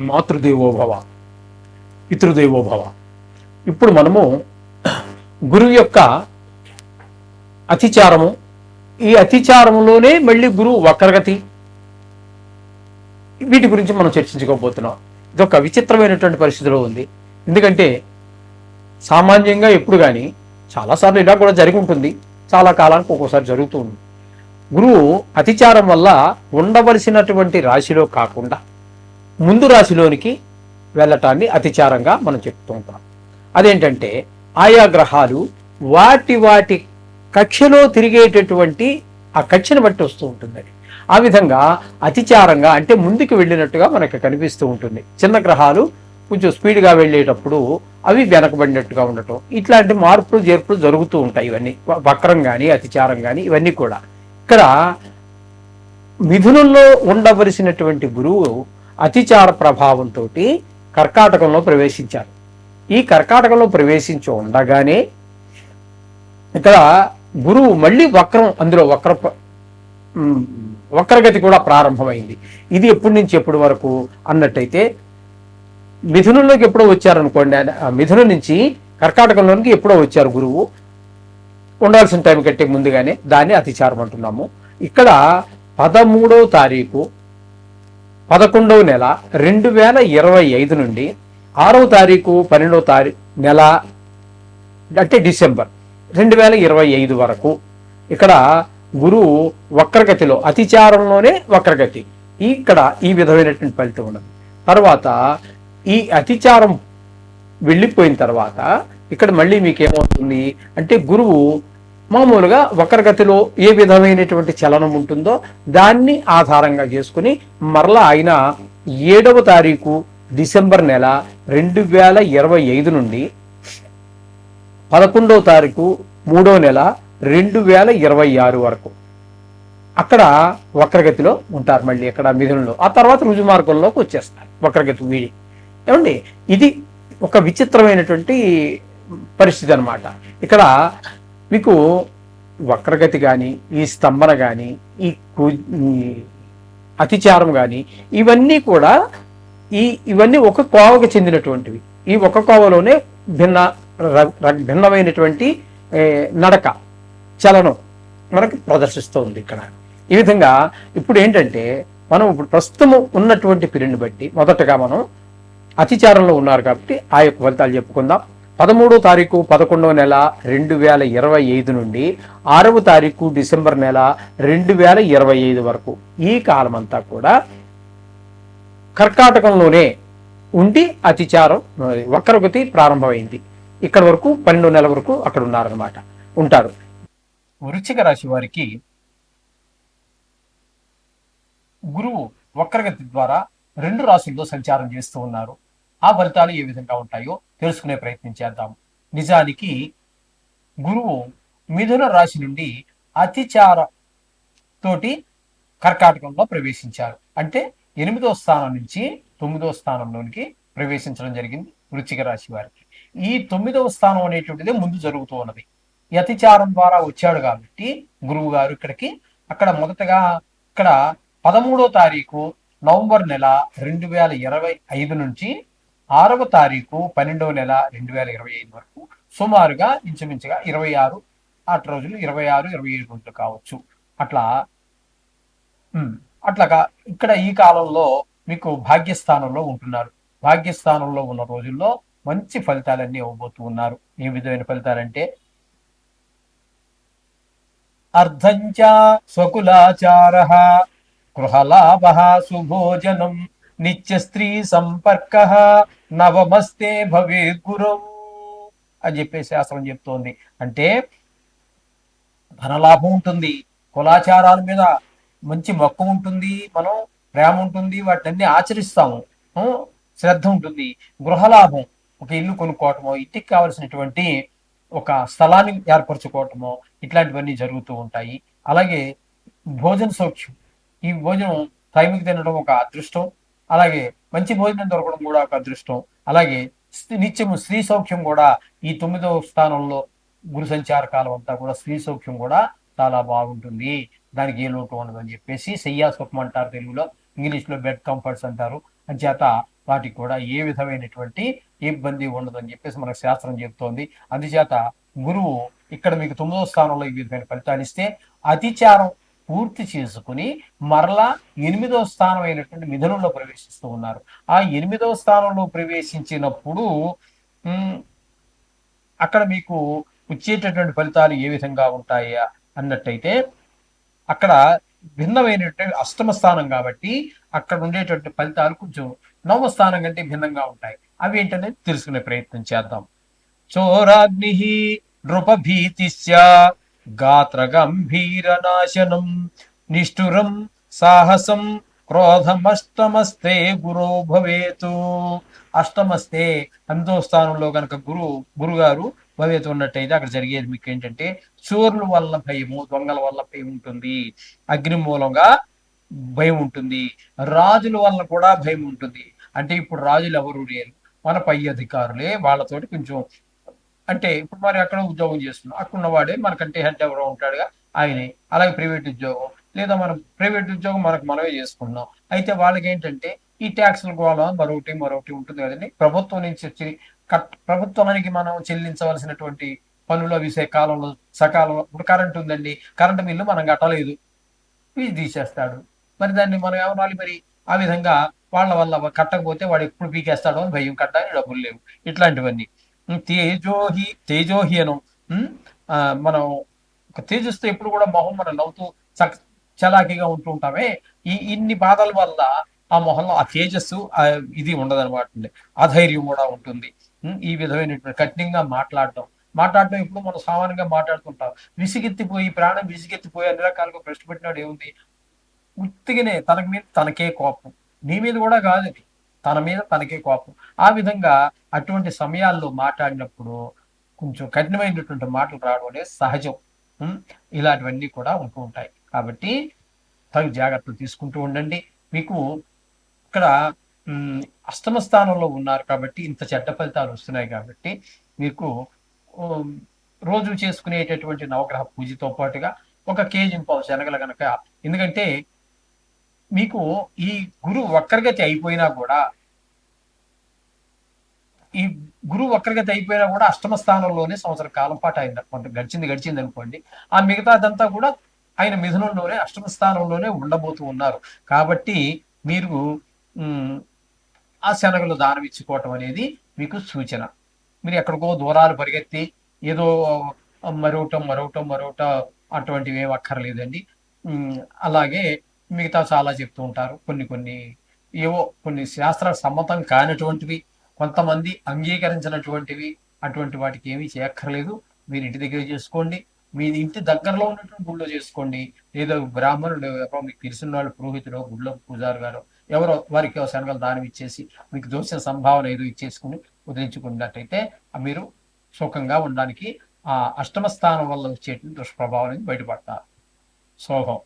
మాతృదేవోభవ, పితృదేవోభవ. ఇప్పుడు మనము గురువు యొక్క అతిచారము, ఈ అతిచారములోనే మళ్ళీ గురువు వక్రగతి, వీటి గురించి మనం చర్చించుకోబోతున్నాం. ఇది ఒక విచిత్రమైనటువంటి పరిస్థితిలో ఉంది. ఎందుకంటే సామాన్యంగా ఎప్పుడు కానీ చాలాసార్లు ఇలా కూడా జరిగి ఉంటుంది, చాలా కాలానికి ఒక్కోసారి జరుగుతూ ఉంది. గురువు అతిచారం వల్ల ఉండవలసినటువంటి రాశిలో కాకుండా ముందు రాశిలోనికి వెళ్ళటాన్ని అతిచారంగా మనం చెప్తూ ఉంటాం. అదేంటంటే ఆయా గ్రహాలు వాటి వాటి కక్షలో తిరిగేటటువంటి ఆ కక్షను బట్టి వస్తూ ఉంటుంది. ఆ విధంగా అతిచారంగా అంటే ముందుకు వెళ్ళినట్టుగా మనకు కనిపిస్తూ ఉంటుంది. చిన్న గ్రహాలు కొంచెం స్పీడ్గా వెళ్ళేటప్పుడు అవి వెనకబడినట్టుగా ఉండటం, ఇట్లాంటి మార్పులు చేర్పులు జరుగుతూ ఉంటాయి. ఇవన్నీ వక్రం కానీ అతిచారం కానీ ఇవన్నీ కూడా. ఇక్కడ మిథునంలో ఉండవలసినటువంటి గురువు అతిచార ప్రభావంతో కర్కాటకంలో ప్రవేశించారు. ఈ కర్కాటకంలో ప్రవేశించి ఉండగానే ఇక్కడ గురువు మళ్ళీ వక్రం, అందులో వక్రగతి కూడా ప్రారంభమైంది. ఇది ఎప్పటి నుంచి ఎప్పటి వరకు అన్నట్టయితే మిథునంలోకి ఎప్పుడో వచ్చారనుకోండి, మిథునం నుంచి కర్కాటకంలోనికి ఎప్పుడో వచ్చారు గురువు, ఉండాల్సిన టైం కంటే ముందుగానే, దాన్ని అతిచారం అంటున్నాము. ఇక్కడ 13వ తారీఖు 11వ నెల 2025 నుండి 6వ తారీఖు 12వ తారీఖు నెల అంటే డిసెంబర్ 2025 వరకు ఇక్కడ గురువు వక్రగతిలో, అతిచారంలోనే వక్రగతి, ఇక్కడ ఈ విధమైనటువంటి ఫలితం ఉన్నది. తర్వాత ఈ అతిచారం వెళ్ళిపోయిన తర్వాత ఇక్కడ మళ్ళీ మీకు ఏమవుతుంది అంటే గురువు మామూలుగా వక్రగతిలో ఏ విధమైనటువంటి చలనం ఉంటుందో దాన్ని ఆధారంగా చేసుకుని మరలా ఆయన 7వ తారీఖు డిసెంబర్ నెల 2025 నుండి 11వ తారీఖు 3వ నెల 2026 వరకు అక్కడ వక్రగతిలో ఉంటారు. మళ్ళీ అక్కడ మిథునంలో, ఆ తర్వాత రుజుమార్గంలోకి వచ్చేస్తారు వక్రగతి వీడి. ఏమండి, ఇది ఒక విచిత్రమైనటువంటి పరిస్థితి అన్నమాట. ఇక్కడ మీకు వక్రగతి కానీ, ఈ స్తంభన కానీ, ఈ అతిచారం కానీ ఇవన్నీ కూడా ఇవన్నీ ఒక కోవకు చెందినటువంటివి. ఈ ఒక కోవలోనే భిన్నమైనటువంటి నడక, చలనం మనకు ప్రదర్శిస్తుంది ఇక్కడ. ఈ విధంగా ఇప్పుడు ఏంటంటే మనం ఇప్పుడు ప్రస్తుతం ఉన్నటువంటి పీరియడ్ని బట్టి మొదటగా మనం అతిచారంలో ఉన్నారు కాబట్టి ఆ యొక్క ఫలితాలు చెప్పుకుందాం. 13వ తారీఖు 11వ నెల 2025 నుండి 6వ తారీఖు డిసెంబర్ నెల 2025 వరకు ఈ కాలం అంతా కూడా కర్కాటకంలోనే ఉండి అతిచారం వక్రగతి ప్రారంభమైంది. ఇక్కడ వరకు 12వ నెల వరకు అక్కడ ఉన్నారనమాట, ఉంటారు. వృశ్చిక రాశి వారికి గురువు వక్రగతి ద్వారా 2 రాశుల్లో సంచారం చేస్తూ ఉన్నారు. ఆ ఫలితాలు ఏ విధంగా ఉంటాయో తెలుసుకునే ప్రయత్నం చేద్దాం. నిజానికి గురువు మిథున రాశి నుండి అతిచార తోటి కర్కాటకంలో ప్రవేశించారు. అంటే 8వ స్థానం నుంచి 9వ స్థానంలోనికి ప్రవేశించడం జరిగింది వృశ్చిక రాశి వారికి. ఈ 9వ స్థానం అనేటువంటిదే ముందు జరుగుతూ ఉన్నది. ఈ అతిచారం ద్వారా వచ్చాడు కాబట్టి గురువు గారు ఇక్కడికి, అక్కడ మొదటగా ఇక్కడ 13వ తారీఖు నవంబర్ నెల 2025 నుంచి 6వ తారీఖు 12వ నెల 2025 వరకు సుమారుగా ఇంచుమించుగా 26 రోజులు, 26-27 రోజులు కావచ్చు. అట్లాగా ఇక్కడ ఈ కాలంలో మీకు భాగ్యస్థానంలో ఉంటున్నారు. భాగ్యస్థానంలో ఉన్న రోజుల్లో మంచి ఫలితాలన్నీ ఇవ్వబోతూ ఉన్నారు. ఏ విధమైన ఫలితాలంటే అర్ధంచ స్వకులాచార, గృహలాభ, సుభోజనం, నిత్య స్త్రీ సంపర్క, నవమస్తే భవే గురవు అని చెప్పేసి శాస్త్రం చెప్తోంది. అంటే ధనలాభం ఉంటుంది, కులాచారాల మీద మంచి మక్కువ ఉంటుంది, మనం ప్రేమ ఉంటుంది, వాటిని ఆచరిస్తాము, శ్రద్ధ ఉంటుంది. గృహలాభం, ఒక ఇల్లు కొనుక్కోవటమో, ఇంటికి కావలసినటువంటి ఒక స్థలాన్ని ఏర్పరచుకోవటమో ఇట్లాంటివన్నీ జరుగుతూ ఉంటాయి. అలాగే భోజన సౌఖ్యం, ఈ భోజనం టైంకి తినడం ఒక అదృష్టం, అలాగే మంచి భోజనం దొరకడం కూడా ఒక అదృష్టం. అలాగే నిత్యము స్త్రీ సౌఖ్యం కూడా ఈ 9వ స్థానంలో గురు సంచార కాలం అంతా కూడా స్త్రీ సౌఖ్యం కూడా చాలా బాగుంటుంది, దానికి ఏ లోటు ఉండదు అని చెప్పేసి శయ్యా సుఖం అంటారు తెలుగులో, ఇంగ్లీష్లో బెడ్ కంఫర్ట్స్ అంటారు. అంచేత వాటికి కూడా ఏ విధమైనటువంటి ఇబ్బంది ఉండదని చెప్పేసి మనకు శాస్త్రం చెబుతోంది. అందుచేత గురువు ఇక్కడ మీకు 9వ స్థానంలో ఈ విధమైన ఫలితాలు ఇస్తే, అతిచారం పూర్తి చేసుకుని మరలా 8వ స్థానం అయినటువంటి మిథునంలో ప్రవేశిస్తూ ఉన్నారు. ఆ 8వ స్థానంలో ప్రవేశించినప్పుడు అక్కడ మీకు వచ్చేటటువంటి ఫలితాలు ఏ విధంగా ఉంటాయా అన్నట్టయితే, అక్కడ భిన్నమైనటువంటి అష్టమ స్థానం కాబట్టి అక్కడ ఉండేటువంటి ఫలితాలు కొంచెం 9వ స్థానం కంటే భిన్నంగా ఉంటాయి. అవి ఏంటనేది తెలుసుకునే ప్రయత్నం చేద్దాం. చోరాగ్ని నృపభీతిశ్చ గాత్ర గంభీర నాశనం నిష్ఠురం సాహసం క్రోధమష్టమస్తే గురో భవేతు. అష్టమస్తే 8వ స్థానంలో కనుక గురుగారు భవేతు ఉన్నట్టయితే అక్కడ జరిగేది మీకు ఏంటంటే, చోర్ల వల్ల భయము, దొంగల వల్ల భయం ఉంటుంది, అగ్ని మూలంగా భయం ఉంటుంది, రాజుల వల్ల కూడా భయం ఉంటుంది. అంటే ఇప్పుడు రాజులు ఎవరు లేరు, మన పై అధికారులే, వాళ్ళతోటి కొంచెం అంటే ఇప్పుడు మరి అక్కడ ఉద్యోగం చేస్తున్నాం, అక్కడ ఉన్నవాడే మనకంటే హెడ్ ఎవరో ఉంటాడుగా ఆయనే. అలాగే ప్రైవేట్ ఉద్యోగం, లేదా మనం ప్రైవేట్ ఉద్యోగం మనమే చేసుకున్నాం, అయితే వాళ్ళకి ఏంటంటే ఈ ట్యాక్సుల గోళ మరొకటి ఉంటుంది కదండి. ప్రభుత్వం నుంచి వచ్చి ప్రభుత్వానికి మనం చెల్లించవలసినటువంటి పనులు అవి కాలంలో సకాలంలో, ఇప్పుడు కరెంట్ ఉందండి, కరెంటు బిల్లు మనం కట్టలేదు, ఫీజు తీసేస్తాడు. మరి దాన్ని మనం ఏమనాలి మరి? ఆ విధంగా వాళ్ళ వల్ల కట్టకపోతే వాడు ఎప్పుడు పీకేస్తాడో అని భయం, కట్టడానికి డబ్బులు లేవు, ఇట్లాంటివన్నీ. తేజోహీనం. మనం ఒక తేజస్తో ఎప్పుడు కూడా మొహం మనం నవ్వుతూ చలాకీగా ఉంటూ ఉంటామే. ఇన్ని బాధల వల్ల ఆ మొహంలో ఆ తేజస్సు ఇది ఉండదన్నమాట, అధైర్యం కూడా ఉంటుంది. ఈ విధమైనటువంటి కఠినంగా మాట్లాడటం ఇప్పుడు మనం సామాన్యంగా మాట్లాడుతుంటాం. విసిగెత్తిపోయి, ప్రాణం విసిగెత్తిపోయి అన్ని రకాలుగా ప్రశ్న పెట్టినాడు ఏముంది, ఉత్తిగానే తన మీద తనకే కోపం, నీ మీద కూడా కాదు, తన మీద తనకే కోపం. ఆ విధంగా అటువంటి సమయాల్లో మాట్లాడినప్పుడు కొంచెం కఠినమైనటువంటి మాటలు రావడం అనేది సహజం. ఇలాంటివన్నీ కూడా ఉంటూ ఉంటాయి. కాబట్టి తగు జాగ్రత్తలు తీసుకుంటూ ఉండండి. మీకు ఇక్కడ అష్టమ స్థానంలో ఉన్నారు కాబట్టి ఇంత చెడ్డ ఫలితాలు వస్తున్నాయి. కాబట్టి మీకు రోజు చేసుకునేటటువంటి నవగ్రహ పూజతో పాటుగా 1 కేజీ శనగలు కనుక, ఎందుకంటే మీకు ఈ గురువు వక్రగతి అయిపోయినా కూడా, అష్టమ స్థానంలోనే సంవత్సర కాలం పాటు ఆయన గడిచింది అనుకోండి. ఆ మిగతాదంతా కూడా ఆయన మిథునంలోనే అష్టమ స్థానంలోనే ఉండబోతూ ఉన్నారు. కాబట్టి మీరు ఆ శనగలు దానం ఇచ్చుకోవటం అనేది మీకు సూచన. మీరు ఎక్కడికో దూరాలు పరిగెత్తి ఏదో మరొకట అటువంటివి ఏమి అక్కర్లేదండి. అలాగే మిగతా చాలా చెప్తూ ఉంటారు. కొన్ని శాస్త్ర సమ్మతం కానటువంటివి, కొంతమంది అంగీకరించినటువంటివి, అటువంటి వాటికి ఏమీ చేయక్కర్లేదు. మీరు ఇంటి దగ్గర చేసుకోండి, మీ ఇంటి దగ్గరలో ఉన్నటువంటి గుళ్ళో చేసుకోండి, లేదా బ్రాహ్మణుడు ఎవరో మీకు తెలిసిన వాళ్ళు, పురోహితుడు, గుళ్ళో పూజారు గారు ఎవరో వారికి శనగలు దానం ఇచ్చేసి మీకు దోష సంభావన ఏదో ఇచ్చేసుకుని వదిలించుకున్నట్టయితే మీరు సుఖంగా ఉండడానికి ఆ అష్టమ స్థానం వల్ల వచ్చేటువంటి దుష్ప్రభావం నుంచి బయటపడతారు. శోభం.